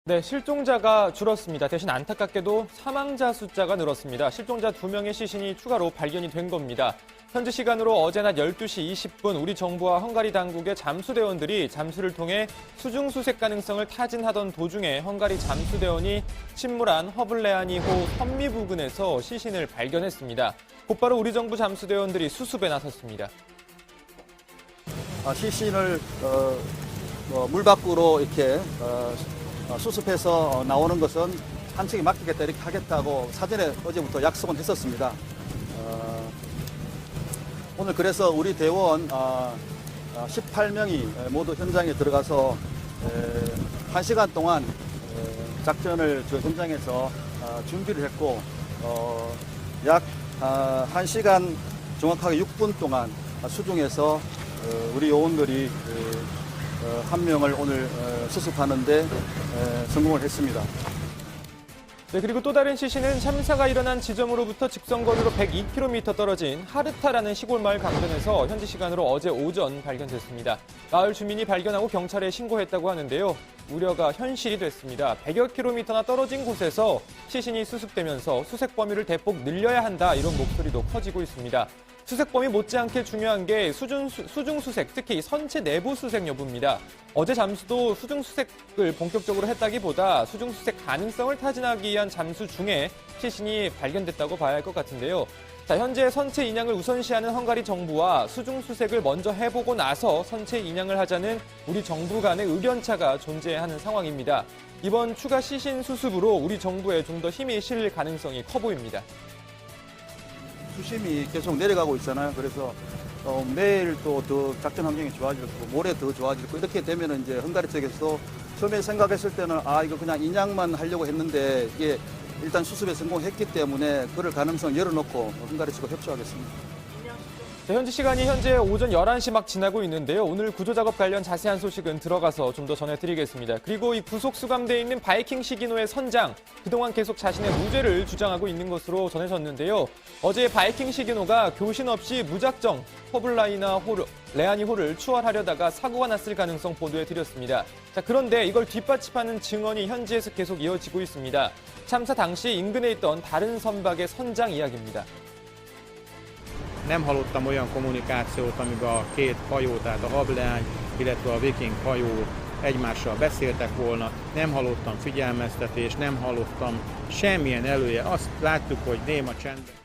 네, 실종자가 줄었습니다. 대신 안타깝게도 사망자 숫자가 늘었습니다. 실종자 2명의 시신이 추가로 발견이 된 겁니다. 현지 시간으로 어제 낮 12시 20분 우리 정부와 헝가리 당국의 잠수대원들이 잠수를 통해 수중수색 가능성을 타진하던 도중에 헝가리 잠수대원이 침몰한 허블레아니호 선미 부근에서 시신을 발견했습니다. 곧바로 우리 정부 잠수대원들이 수습에 나섰습니다. 시신을 물 밖으로 이렇게 수습해서 나오는 것은 한 척이 맡기겠다 이렇게 하겠다고 사전에 어제부터 약속은 했었습니다. 오늘 그래서 우리 대원 18명이 모두 현장에 들어가서 1시간 동안 작전을 현장에서 준비를 했고 약 1시간 정확하게 6분 동안 수중에서 우리 요원들이 한 명을 오늘 수습하는데 성공을 했습니다. 네, 그리고 또 다른 시신은 참사가 일어난 지점으로부터 직선거리로 102km 떨어진 하르타라는 시골 마을 강변에서 현지 시간으로 어제 오전 발견됐습니다. 마을 주민이 발견하고 경찰에 신고했다고 하는데요. 우려가 현실이 됐습니다. 100여 킬로미터나 떨어진 곳에서 시신이 수습되면서 수색 범위를 대폭 늘려야 한다 이런 목소리도 커지고 있습니다. 수색 범위 못지않게 중요한 게 수중수색, 특히 선체 내부 수색 여부입니다. 어제 잠수도 수중수색을 본격적으로 했다기보다 수중수색 가능성을 타진하기 위한 잠수 중에 시신이 발견됐다고 봐야 할 것 같은데요. 자, 현재 선체 인양을 우선시하는 헝가리 정부와 수중수색을 먼저 해보고 나서 선체 인양을 하자는 우리 정부 간의 의견차가 존재하는 상황입니다. 이번 추가 시신 수습으로 우리 정부에 좀 더 힘이 실릴 가능성이 커 보입니다. 수심이 계속 내려가고 있잖아요. 그래서 내일 또 더 작전 환경이 좋아질 거고 모레 더 좋아질 거고 이렇게 되면 이제 헝가리 측에서 처음에 생각했을 때는 이거 그냥 인양만 하려고 했는데 이게 일단 수습에 성공했기 때문에 그럴 가능성을 열어놓고 헝가리 측과 협조하겠습니다. 네, 현지 시간이 현재 오전 11시 막 지나고 있는데요. 오늘 구조작업 관련 자세한 소식은 들어가서 좀 더 전해드리겠습니다. 그리고 이 구속 수감돼 있는 바이킹 시기노의 선장, 그동안 계속 자신의 무죄를 주장하고 있는 것으로 전해졌는데요. 어제 바이킹 시기노가 교신 없이 무작정 레아니호를 추월하려다가 사고가 났을 가능성 보도해드렸습니다. 자, 그런데 이걸 뒷받침하는 증언이 현지에서 계속 이어지고 있습니다. 참사 당시 인근에 있던 다른 선박의 선장 이야기입니다. Nem hallottam olyan kommunikációt, amiben a két hajó, tehát a hableány, illetve a viking hajó egymással beszéltek volna. Nem hallottam figyelmeztetést, nem hallottam semmilyen elője. Azt láttuk, hogy néma csend.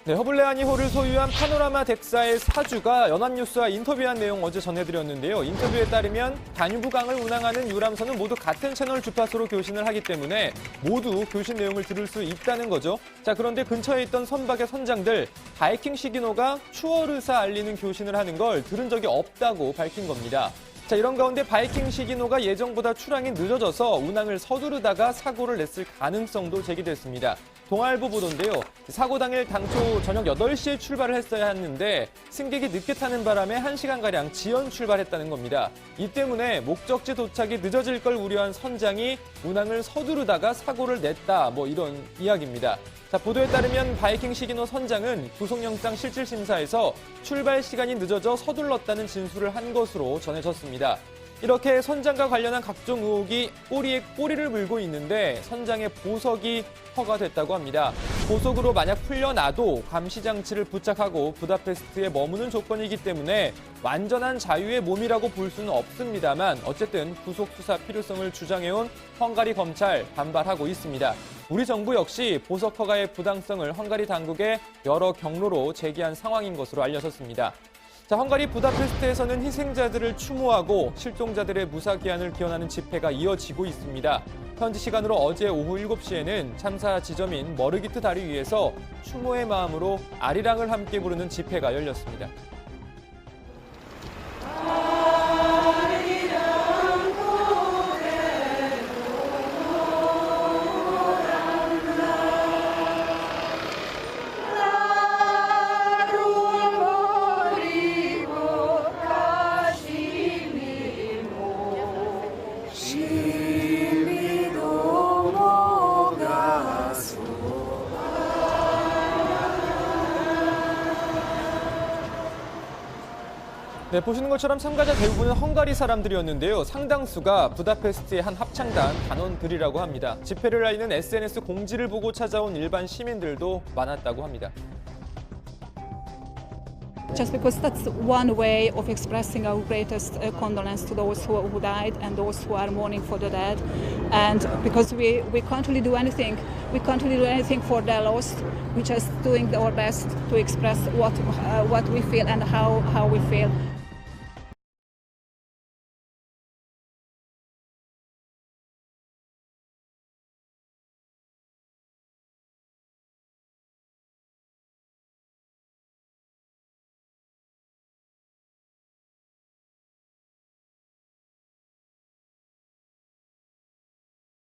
네, 허블레아니호를 소유한 파노라마 덱사의 사주가 연합뉴스와 인터뷰한 내용 어제 전해드렸는데요. 인터뷰에 따르면 다뉴브강을 운항하는 유람선은 모두 같은 채널 주파수로 교신을 하기 때문에 모두 교신 내용을 들을 수 있다는 거죠. 자, 그런데 근처에 있던 선박의 선장들 바이킹 시기노가 추월 의사 알리는 교신을 하는 걸 들은 적이 없다고 밝힌 겁니다. 자, 이런 가운데 바이킹 시기노가 예정보다 출항이 늦어져서 운항을 서두르다가 사고를 냈을 가능성도 제기됐습니다. 동아일보 보도인데요. 사고 당일 당초 저녁 8시에 출발을 했어야 했는데 승객이 늦게 타는 바람에 1시간가량 지연 출발했다는 겁니다. 이 때문에 목적지 도착이 늦어질 걸 우려한 선장이 운항을 서두르다가 사고를 냈다, 이런 이야기입니다. 자, 보도에 따르면 바이킹 시기노 선장은 구속영장 실질심사에서 출발 시간이 늦어져 서둘렀다는 진술을 한 것으로 전해졌습니다. 이렇게 선장과 관련한 각종 의혹이 꼬리에 꼬리를 물고 있는데 선장의 보석이 허가됐다고 합니다. 보석으로 만약 풀려나도 감시장치를 부착하고 부다페스트에 머무는 조건이기 때문에 완전한 자유의 몸이라고 볼 수는 없습니다만 어쨌든 구속 수사 필요성을 주장해온 헝가리 검찰 반발하고 있습니다. 우리 정부 역시 보석 허가의 부당성을 헝가리 당국에 여러 경로로 제기한 상황인 것으로 알려졌습니다. 자, 헝가리 부다페스트에서는 희생자들을 추모하고 실종자들의 무사귀환을 기원하는 집회가 이어지고 있습니다. 현지 시간으로 어제 오후 7시에는 참사 지점인 머르기트 다리 위에서 추모의 마음으로 아리랑을 함께 부르는 집회가 열렸습니다. 네, 보시는 것처럼 참가자 대부분은 헝가리 사람들이었는데요. 상당수가 부다페스트의 한 합창단 단원들이라고 합니다. 집회를 알리는 SNS 공지를 보고 찾아온 일반 시민들도 많았다고 합니다. Just because that's one way of expressing our greatest condolence to those who died and those who are mourning for the dead. And because we can't really do anything, for their loss. We're just doing our best to express what we feel and how we feel.